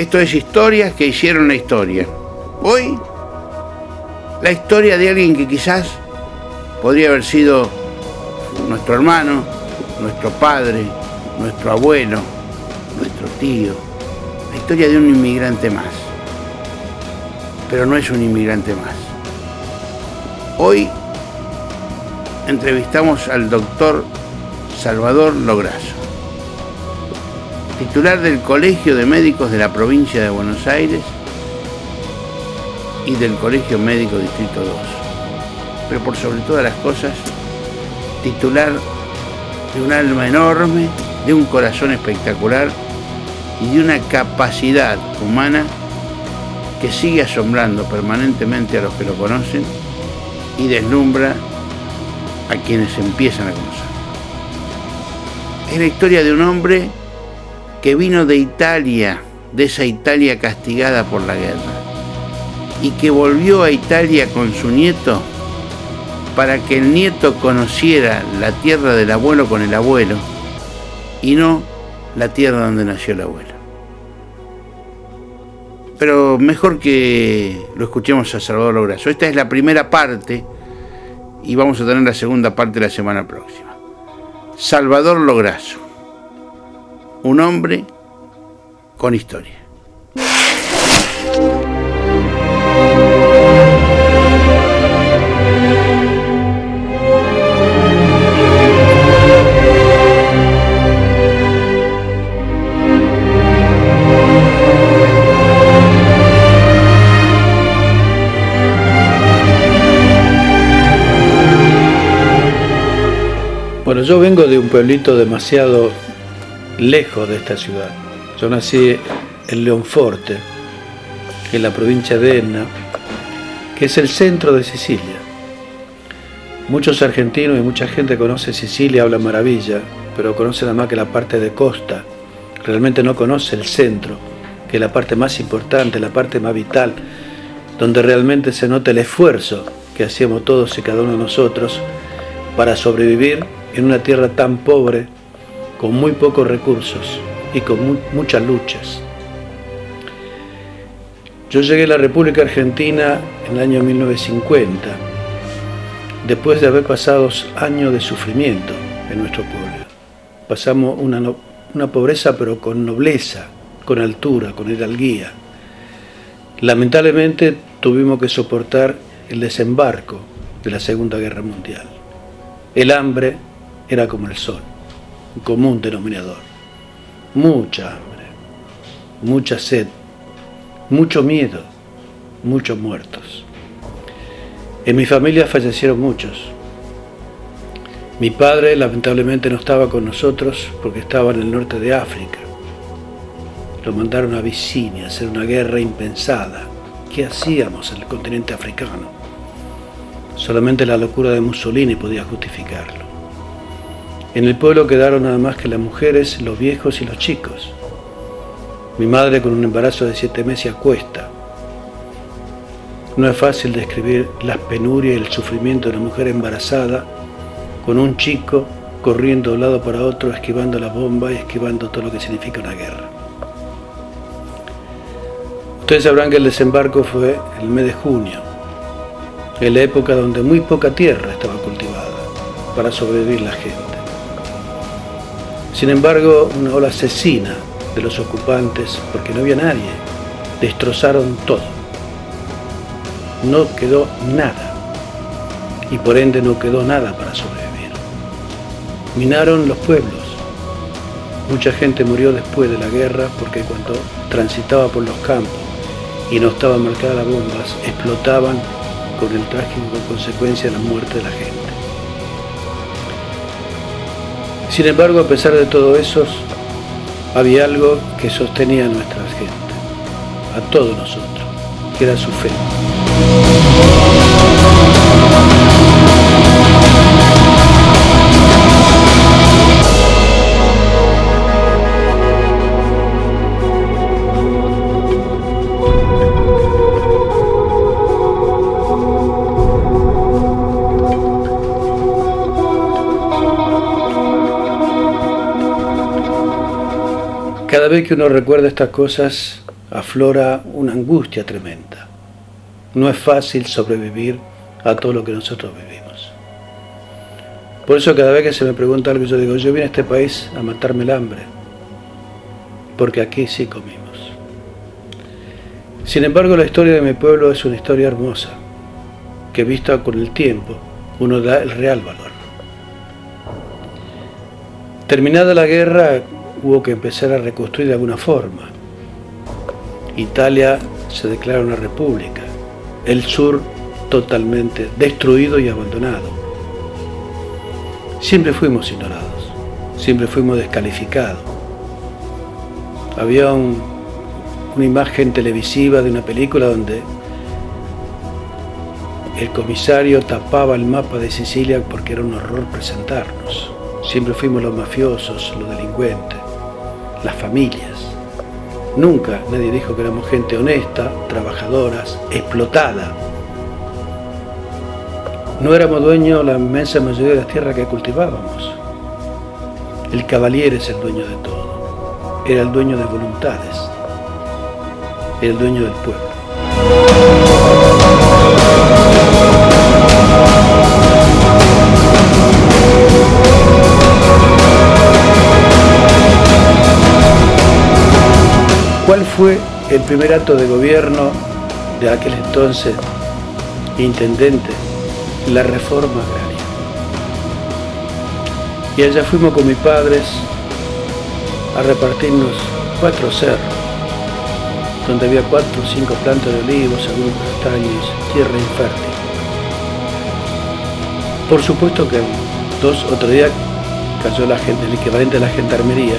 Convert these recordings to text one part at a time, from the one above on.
Esto es historias que hicieron la historia. Hoy, la historia de alguien que quizás podría haber sido nuestro hermano, nuestro padre, nuestro abuelo, nuestro tío. La historia de un inmigrante más. Pero no es un inmigrante más. Hoy entrevistamos al doctor Salvador Lograsso, titular del Colegio de Médicos de la Provincia de Buenos Aires y del Colegio Médico Distrito 2. Pero por sobre todas las cosas, titular de un alma enorme, de un corazón espectacular y de una capacidad humana que sigue asombrando permanentemente a los que lo conocen y deslumbra a quienes empiezan a conocer. Es la historia de un hombre que vino de Italia, de esa Italia castigada por la guerra, y que volvió a Italia con su nieto para que el nieto conociera la tierra del abuelo con el abuelo y no la tierra donde nació el abuelo. Pero mejor que lo escuchemos a Salvador Lograsso. Esta es la primera parte y vamos a tener la segunda parte la semana próxima. Salvador Lograsso, un hombre con historia. Bueno, yo vengo de un pueblito demasiado lejos de esta ciudad. Yo nací en Leonforte, que es la provincia de Enna, que es el centro de Sicilia. Muchos argentinos y mucha gente conoce Sicilia, habla maravilla, pero conoce nada más que la parte de costa. Realmente no conoce el centro, que es la parte más importante, la parte más vital, donde realmente se nota el esfuerzo que hacíamos todos y cada uno de nosotros para sobrevivir en una tierra tan pobre, con muy pocos recursos y con muchas luchas. Yo llegué a la República Argentina en el año 1950, después de haber pasado años de sufrimiento en nuestro pueblo. Pasamos una pobreza pero con nobleza, con altura, con hidalguía. Lamentablemente tuvimos que soportar el desembarco de la Segunda Guerra Mundial. El hambre era como el sol, un común denominador. Mucha hambre, mucha sed, mucho miedo, muchos muertos. En mi familia fallecieron muchos. Mi padre lamentablemente no estaba con nosotros porque estaba en el norte de África. Lo mandaron a Abisinia a hacer una guerra impensada. ¿Qué hacíamos en el continente africano? Solamente la locura de Mussolini podía justificarlo. En el pueblo quedaron nada más que las mujeres, los viejos y los chicos. Mi madre con un embarazo de 7 meses a cuesta. No es fácil describir las penurias y el sufrimiento de una mujer embarazada con un chico corriendo de un lado para otro, esquivando las bombas y esquivando todo lo que significa una guerra. Ustedes sabrán que el desembarco fue el mes de junio, en la época donde muy poca tierra estaba cultivada para sobrevivir la gente. Sin embargo, una ola asesina de los ocupantes, porque no había nadie, destrozaron todo. No quedó nada, y por ende no quedó nada para sobrevivir. Minaron los pueblos. Mucha gente murió después de la guerra porque cuando transitaba por los campos y no estaban marcadas las bombas, explotaban con el trágico consecuencia de la muerte de la gente. Sin embargo, a pesar de todo eso, había algo que sostenía a nuestra gente, a todos nosotros, que era su fe. Cada vez que uno recuerda estas cosas, aflora una angustia tremenda. No es fácil sobrevivir a todo lo que nosotros vivimos. Por eso cada vez que se me pregunta algo, yo digo, yo vine a este país a matarme el hambre, porque aquí sí comimos. Sin embargo, la historia de mi pueblo es una historia hermosa, que vista con el tiempo, uno da el real valor. Terminada la guerra, hubo que empezar a reconstruir de alguna forma. Italia se declara una república, el sur totalmente destruido y abandonado. Siempre fuimos ignorados, siempre fuimos descalificados. Había una imagen televisiva de una película donde el comisario tapaba el mapa de Sicilia porque era un horror presentarnos. Siempre fuimos los mafiosos, los delincuentes, las familias. Nunca nadie dijo que éramos gente honesta, trabajadoras, explotada. No éramos dueños la inmensa mayoría de las tierras que cultivábamos. El caballero es el dueño de todo. Era el dueño de voluntades. Era el dueño del pueblo. ¿Cuál fue el primer acto de gobierno de aquel entonces intendente? La reforma agraria. Y allá fuimos con mis padres a repartirnos 4 cerros, donde había 4 o 5 plantas de olivos, algunos castaños, tierra infértil. Por supuesto que 2 o 3 días cayó la gente, el equivalente a la gendarmería,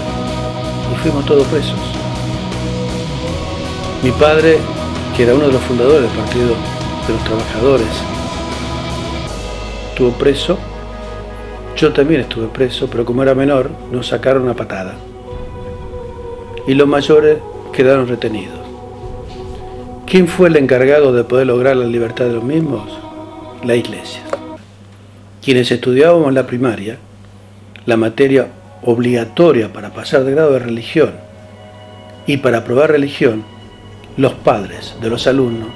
y fuimos todos presos. Mi padre, que era uno de los fundadores del Partido de los Trabajadores, estuvo preso. Yo también estuve preso, pero como era menor, nos sacaron a patada. Y los mayores quedaron retenidos. ¿Quién fue el encargado de poder lograr la libertad de los mismos? La Iglesia. Quienes estudiábamos en la primaria, la materia obligatoria para pasar de grado de religión y para aprobar religión, los padres de los alumnos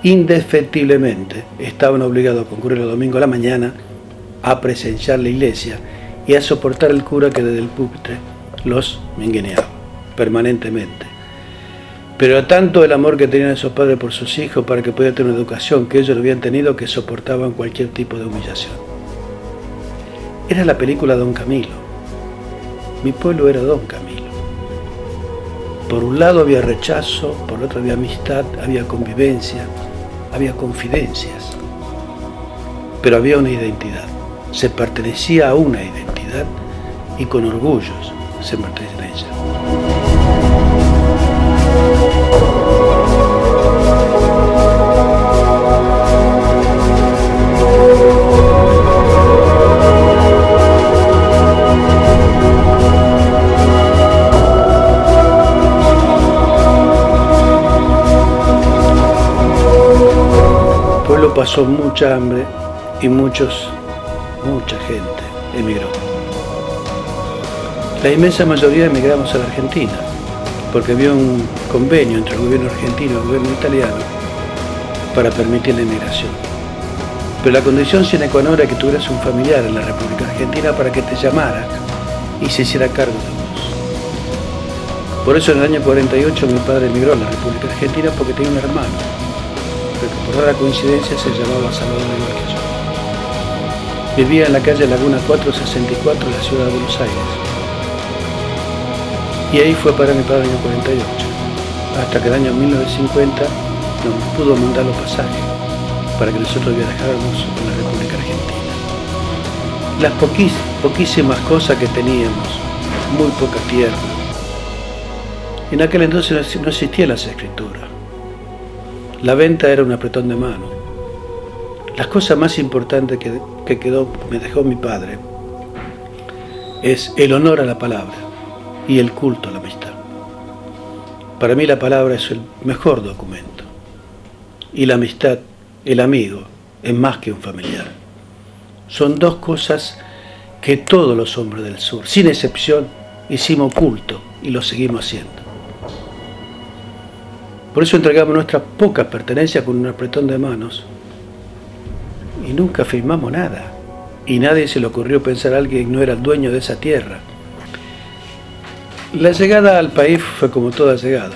indefectiblemente estaban obligados a concurrir el domingo a la mañana a presenciar la iglesia y a soportar el cura que desde el púlpito los mingueneaba permanentemente. Pero era tanto el amor que tenían esos padres por sus hijos para que pudieran tener una educación que ellos lo habían tenido, que soportaban cualquier tipo de humillación. Era la película Don Camilo. Mi pueblo era Don Camilo. Por un lado había rechazo, por otro había amistad, había convivencia, había confidencias, pero había una identidad. Se pertenecía a una identidad y con orgullos se pertenecía a ella. El pueblo pasó mucha hambre y mucha gente emigró. La inmensa mayoría emigramos a la Argentina, porque había un convenio entre el gobierno argentino y el gobierno italiano para permitir la emigración. Pero la condición sine qua non era que tuvieras un familiar en la República Argentina para que te llamara y se hiciera cargo de vos. Por eso en el año 48 mi padre emigró a la República Argentina, porque tenía un hermano, pero que por rara coincidencia se llamaba Salvador igual que yo. Vivía en la calle Laguna 464 de la ciudad de Buenos Aires. Y ahí fue para mi padre en el año 48, hasta que el año 1950 nos pudo mandar los pasajes para que nosotros viajáramos en la República Argentina. Las poquísimas cosas que teníamos, muy poca tierra. En aquel entonces no existían las escrituras. La venta era un apretón de mano. Las cosas más importantes que me dejó mi padre es el honor a la palabra y el culto a la amistad. Para mí la palabra es el mejor documento y la amistad, el amigo, es más que un familiar. Son dos cosas que todos los hombres del sur, sin excepción, hicimos culto y lo seguimos haciendo. Por eso entregamos nuestras pocas pertenencias con un apretón de manos y nunca firmamos nada. Y nadie se le ocurrió pensar a alguien que no era el dueño de esa tierra. La llegada al país fue como toda llegada.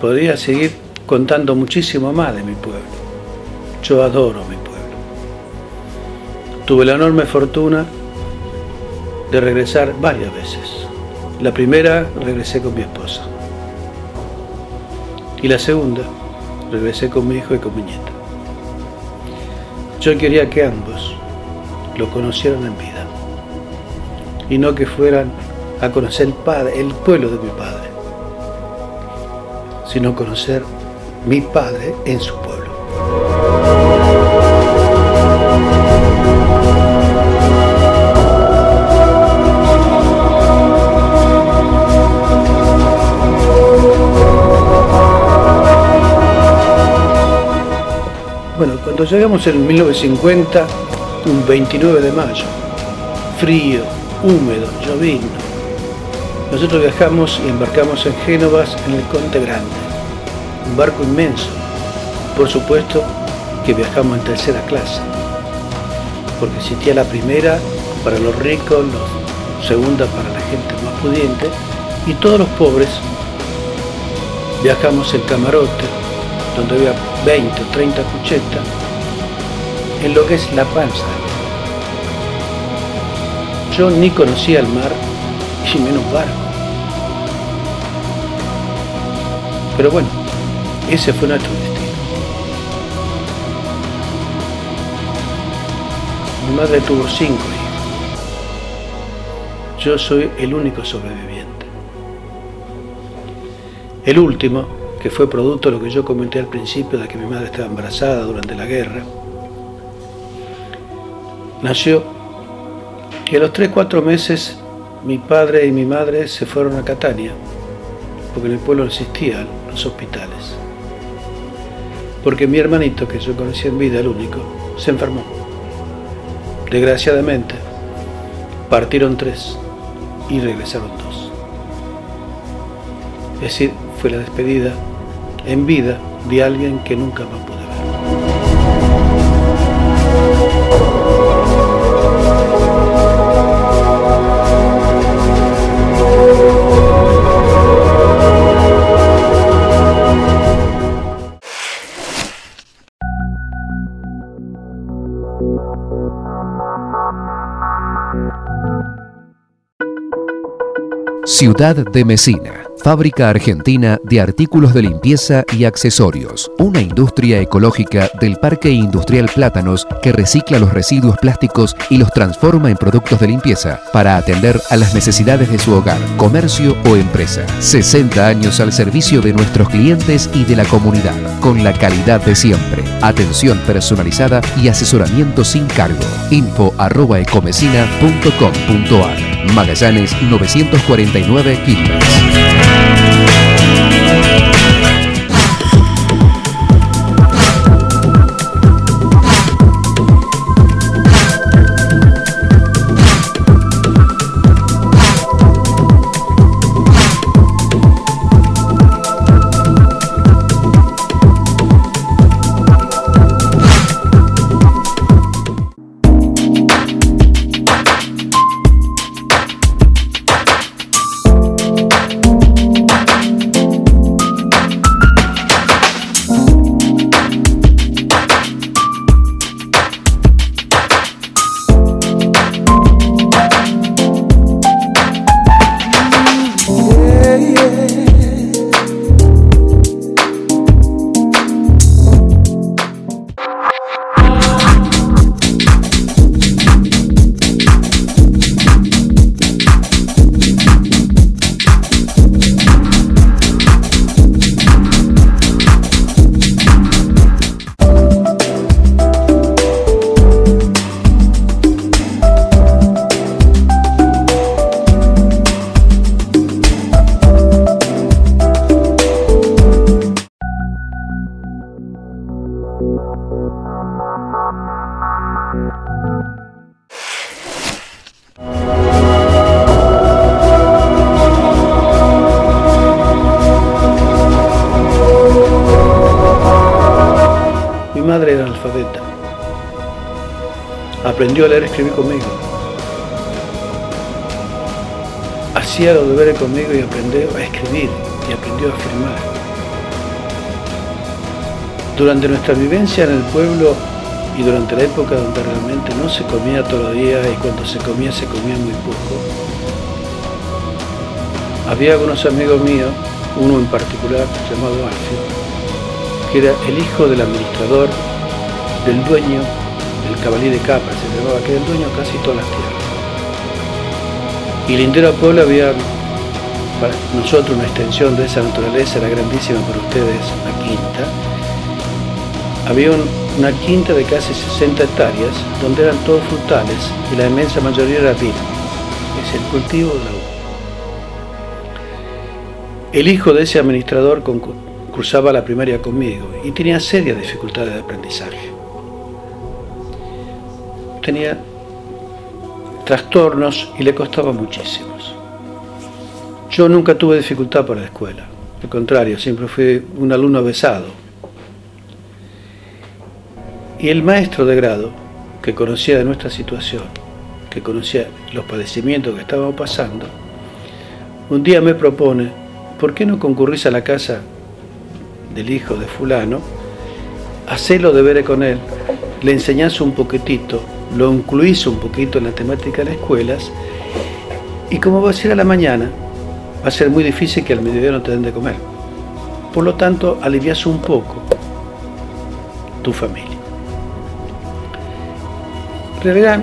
Podría seguir contando muchísimo más de mi pueblo. Yo adoro mi pueblo. Tuve la enorme fortuna de regresar varias veces. La primera, regresé con mi esposa. Y la segunda, regresé con mi hijo y con mi nieta. Yo quería que ambos lo conocieran en vida y no que fueran a conocer el pueblo de mi padre, sino conocer mi padre en su pueblo. Bueno, cuando llegamos en 1950, un 29 de mayo, frío, húmedo, llovizno, nosotros viajamos y embarcamos en Génovas en el Conte Grande, un barco inmenso. Por supuesto que viajamos en tercera clase, porque existía la primera para los ricos, la segunda para la gente más pudiente, y todos los pobres viajamos en camarote, donde había 20 o 30 cuchetas, en lo que es la panza. Yo ni conocía el mar, y menos barco. Pero bueno, ese fue nuestro destino. Mi madre tuvo 5 hijos. Yo soy el único sobreviviente. El último, que fue producto de lo que yo comenté al principio, de que mi madre estaba embarazada durante la guerra, nació y a los 3-4 meses mi padre y mi madre se fueron a Catania, porque en el pueblo no existían los hospitales. Porque mi hermanito, que yo conocía en vida, el único, se enfermó. Desgraciadamente, partieron 3 y regresaron 2. Es decir, fue la despedida en vida de alguien que nunca más pude ver. Ciudad de Mesina, fábrica argentina de artículos de limpieza y accesorios. Una industria ecológica del Parque Industrial Plátanos que recicla los residuos plásticos y los transforma en productos de limpieza para atender a las necesidades de su hogar, comercio o empresa. 60 años al servicio de nuestros clientes y de la comunidad, con la calidad de siempre. Atención personalizada y asesoramiento sin cargo. info@ecomesina.com.ar. Magallanes 949 Quilmes. analfabeta. Aprendió a leer y escribir conmigo. Hacía los deberes conmigo y aprendió a escribir y aprendió a firmar. Durante nuestra vivencia en el pueblo y durante la época donde realmente no se comía todos los días y cuando se comía muy poco, había algunos amigos míos, uno en particular llamado Alfio, que era el hijo del administrador, del dueño del Cabalí de Capra, se llamaba, que era el dueño de casi todas las tierras. Y lindero a pueblo había para nosotros una extensión de esa naturaleza, era grandísima para ustedes, una quinta. Había una quinta de casi 60 hectáreas donde eran todos frutales y la inmensa mayoría era vino, es el cultivo de la uva. El hijo de ese administrador cursaba la primaria conmigo y tenía serias dificultades de aprendizaje. Tenía trastornos y le costaba muchísimos. Yo nunca tuve dificultad para la escuela, al contrario, siempre fui un alumno avesado. Y el maestro de grado, que conocía de nuestra situación, que conocía los padecimientos que estábamos pasando, un día me propone, ¿por qué no concurrís a la casa del hijo de fulano? Hacé los deberes con él, le enseñás un poquitito, lo incluís un poquito en la temática de las escuelas, y como va a ser a la mañana, va a ser muy difícil que al mediodía no te den de comer. Por lo tanto, aliviás un poco tu familia. En realidad,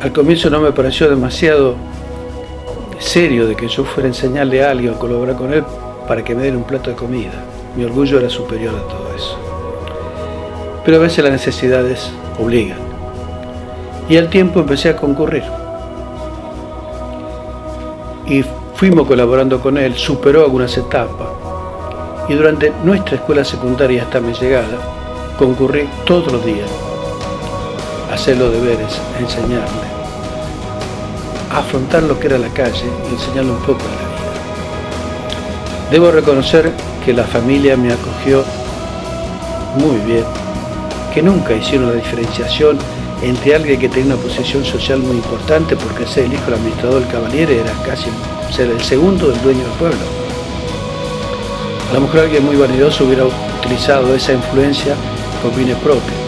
al comienzo no me pareció demasiado serio de que yo fuera a enseñarle a alguien o colaborar con él para que me diera un plato de comida. Mi orgullo era superior a todo eso. Pero a veces las necesidades obligan. Y al tiempo empecé a concurrir. Y fuimos colaborando con él, superó algunas etapas. Y durante nuestra escuela secundaria hasta mi llegada, concurrí todos los días a hacer los deberes, a enseñarle, a afrontar lo que era la calle y enseñarle un poco de la vida. Debo reconocer que la familia me acogió muy bien, que nunca hicieron la diferenciación entre alguien que tenía una posición social muy importante, porque ser el hijo del administrador del Cavaliere era casi ser el segundo del dueño del pueblo. A lo mejor alguien muy vanidoso hubiera utilizado esa influencia con fines propios.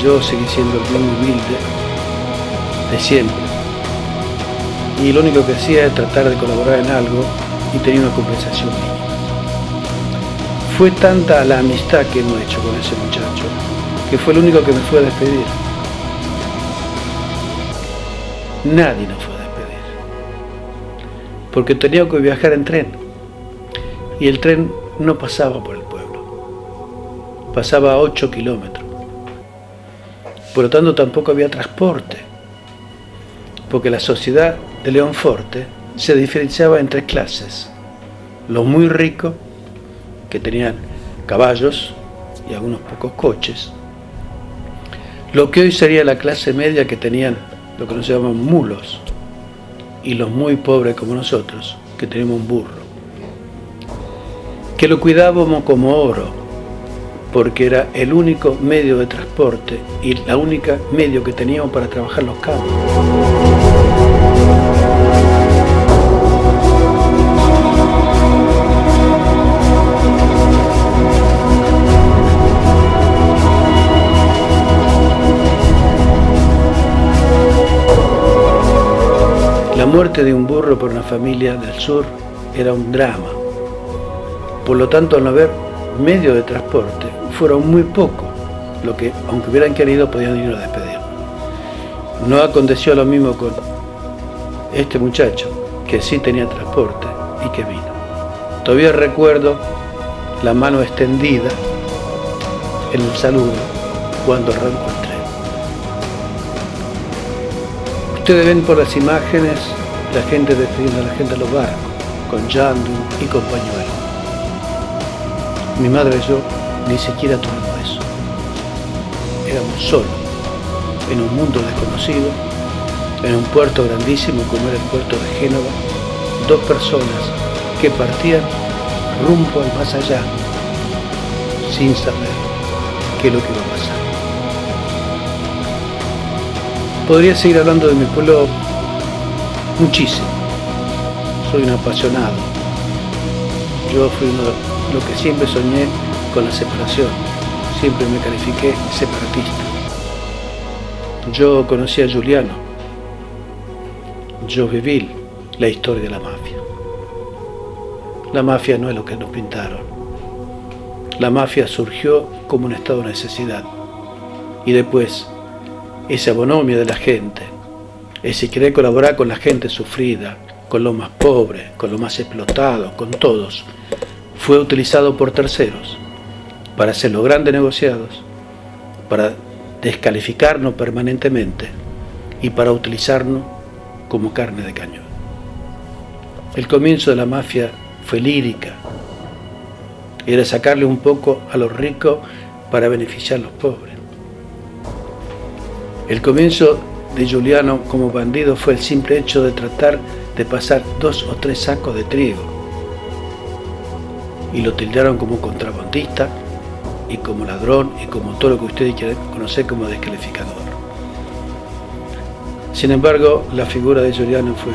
Yo seguí siendo el muy humilde de siempre. Y lo único que hacía era tratar de colaborar en algo y tenía una compensación mínima. Fue tanta la amistad que hemos hecho con ese muchacho que fue el único que me fue a despedir. Nadie nos fue a despedir. Porque tenía que viajar en tren. Y el tren no pasaba por el pueblo. Pasaba a 8 kilómetros. Por lo tanto, tampoco había transporte. Porque la sociedad de Leonforte se diferenciaba en 3 clases. Los muy ricos, que tenían caballos y algunos pocos coches. Lo que hoy sería la clase media, que tenían lo que nos llaman mulos. Y los muy pobres como nosotros, que tenemos un burro. Que lo cuidábamos como oro, porque era el único medio de transporte y la única medio que teníamos para trabajar los campos. La muerte de un burro por una familia del sur era un drama. Por lo tanto, al no haber medios de transporte, fueron muy pocos lo que, aunque hubieran querido, podían ir a despedirnos. No aconteció lo mismo con este muchacho, que sí tenía transporte y que vino. Todavía recuerdo la mano extendida en el saludo cuando arrancó el tren. Ustedes ven por las imágenes la gente despidiendo a la gente de los barcos, con llanto y con pañuelos. Mi madre y yo ni siquiera tuvimos eso. Éramos solos, en un mundo desconocido, en un puerto grandísimo como era el puerto de Génova, 2 personas que partían rumbo al más allá, sin saber qué es lo que iba a pasar. Podría seguir hablando de mi pueblo muchísimo. Soy un apasionado. Yo fui lo que siempre soñé con la separación. Siempre me califiqué separatista. Yo conocí a Giuliano. Yo viví la historia de la mafia. La mafia no es lo que nos pintaron. La mafia surgió como un estado de necesidad. Y después, esa bonomia de la gente, ese querer colaborar con la gente sufrida, con los más pobres, con los más explotados, con todos, fue utilizado por terceros para hacer los grandes negociados, para descalificarnos permanentemente y para utilizarnos como carne de cañón. El comienzo de la mafia fue lírica, era sacarle un poco a los ricos para beneficiar a los pobres. El comienzo de Giuliano como bandido fue el simple hecho de tratar de pasar 2 o 3 sacos de trigo y lo tildaron como contrabandista y como ladrón y como todo lo que ustedes quieren conocer como descalificador. Sin embargo, la figura de Giuliano fue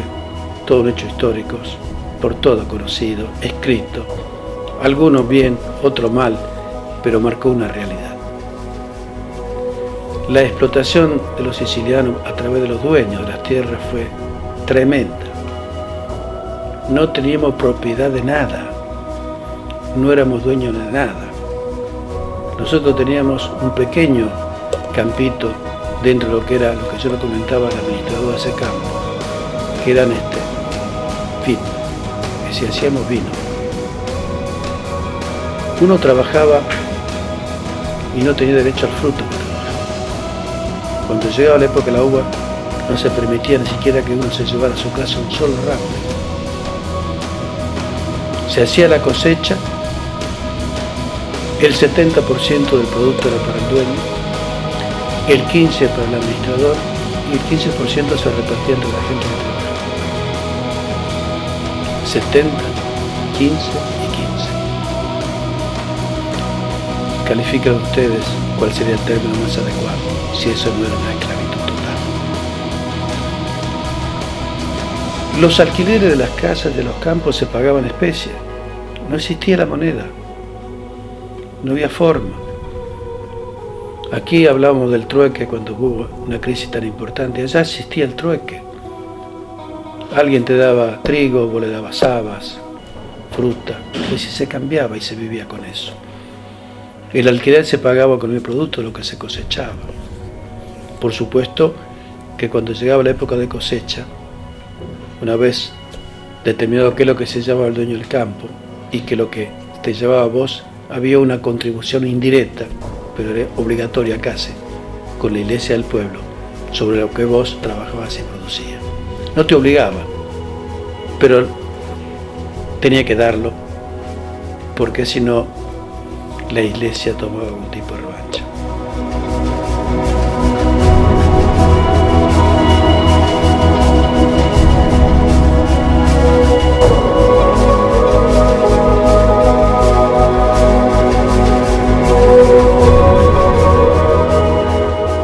todo un hecho histórico, por todo conocido, escrito, algunos bien, otros mal, pero marcó una realidad. La explotación de los sicilianos a través de los dueños de las tierras fue tremenda. No teníamos propiedad de nada, no éramos dueños de nada. Nosotros teníamos un pequeño campito dentro de lo que era, lo que yo le comentaba al administrador de ese campo, que eran vino, que si hacíamos vino. Uno trabajaba y no tenía derecho al fruto. Cuando llegaba la época de la uva, no se permitía ni siquiera que uno se llevara a su casa un solo ramo. Se hacía la cosecha, el 70% del producto era para el dueño, el 15% para el administrador y el 15% se repartía entre la gente que trabajaba. 70, 15 y 15. Califican ustedes cuál sería el término más adecuado, si eso no era una esclavitud total. Los alquileres de las casas, de los campos, se pagaban en especie. No existía la moneda. No había forma. Aquí hablamos del trueque cuando hubo una crisis tan importante. Allá existía el trueque. Alguien te daba trigo, vos le dabas habas, fruta, y se cambiaba y se vivía con eso. El alquiler se pagaba con el producto de lo que se cosechaba. Por supuesto que cuando llegaba la época de cosecha, una vez determinado qué es lo que se llevaba el dueño del campo y que lo que te llevaba vos, había una contribución indirecta, pero era obligatoria casi, con la iglesia del pueblo, sobre lo que vos trabajabas y producías. No te obligaban, pero tenía que darlo, porque si no, la iglesia tomaba algún tipo de revancha.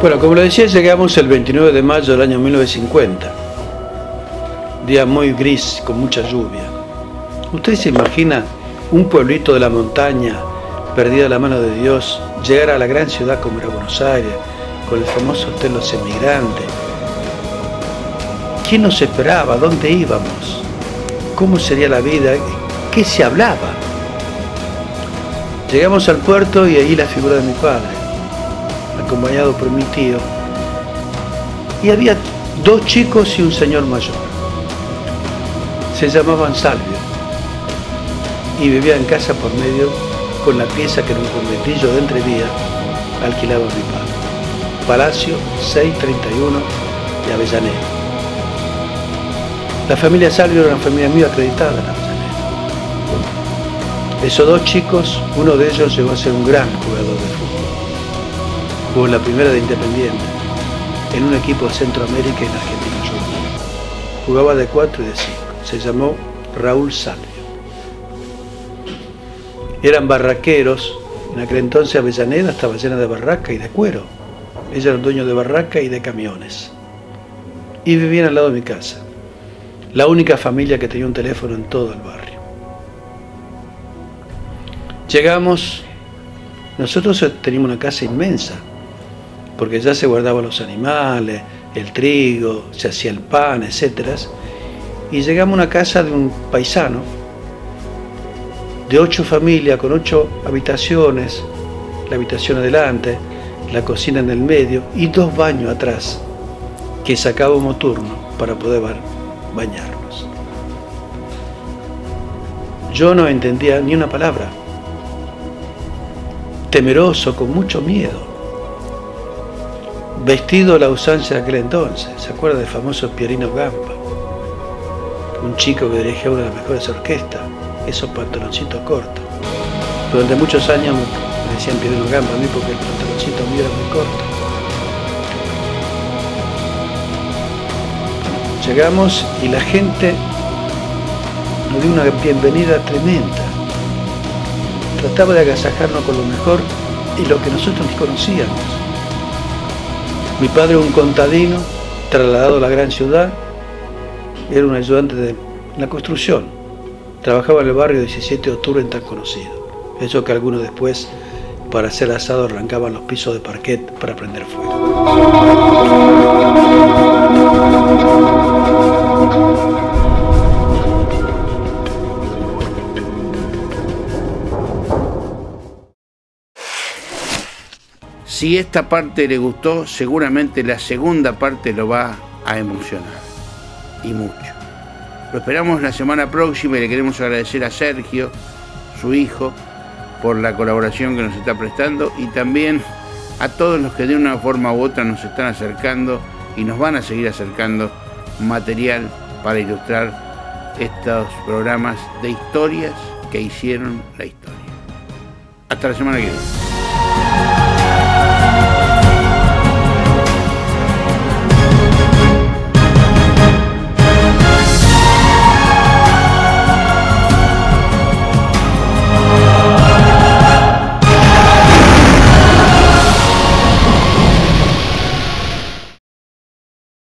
Bueno, como lo decía, llegamos el 29 de mayo del año 1950. Día muy gris, con mucha lluvia. ¿Usted se imagina un pueblito de la montaña, perdido a la mano de Dios, llegar a la gran ciudad como era Buenos Aires, con el famoso hotel Los Emigrantes? ¿Quién nos esperaba? ¿Dónde íbamos? ¿Cómo sería la vida? ¿Qué se hablaba? Llegamos al puerto y ahí la figura de mi padre, acompañado por mi tío. Y había 2 chicos y un señor mayor. Se llamaban Salvio y vivía en casa por medio con la pieza que en un conventillo de entrevía alquilaba mi padre. Palacio 631 de Avellaneda. La familia Salvio era una familia muy acreditada en Avellaneda. Esos 2 chicos, uno de ellos llegó a ser un gran jugador de fútbol. Jugó en la primera de Independiente, en un equipo de Centroamérica y en Argentina Junior. Jugaba de 4 y de 5. Se llamó Raúl Salvio. Eran barraqueros. En aquel entonces Avellaneda estaba llena de barracas y de cuero. Ellos eran dueños de barracas y de camiones. y vivían al lado de mi casa. La única familia que tenía un teléfono en todo el barrio. Llegamos, nosotros teníamos una casa inmensa, porque ya se guardaban los animales, el trigo, se hacía el pan, etc. Y llegamos a una casa de un paisano, de 8 familias, con 8 habitaciones, la habitación adelante, la cocina en el medio y 2 baños atrás, que sacábamos turno para poder bañarnos. Yo no entendía ni una palabra, temeroso, con mucho miedo, vestido a la usanza de aquel entonces. ¿Se acuerda del famoso Pierino Gamba? Un chico que dirigía una de las mejores orquestas, esos pantaloncitos cortos. Durante muchos años me decían Pierino Gamba a mí porque el pantaloncito mío era muy corto. Llegamos y la gente nos dio una bienvenida tremenda. Trataba de agasajarnos con lo mejor y lo que nosotros ni conocíamos. Mi padre, un contadino, trasladado a la gran ciudad, era un ayudante de la construcción. Trabajaba en el barrio 17 de octubre, tan conocido. Eso que algunos después, para hacer asado, arrancaban los pisos de parquet para prender fuego. Si esta parte le gustó, seguramente la segunda parte lo va a emocionar. Y mucho. Lo esperamos la semana próxima y le queremos agradecer a Sergio, su hijo, por la colaboración que nos está prestando y también a todos los que de una forma u otra nos están acercando y nos van a seguir acercando material para ilustrar estos programas de historias que hicieron la historia. Hasta la semana que viene.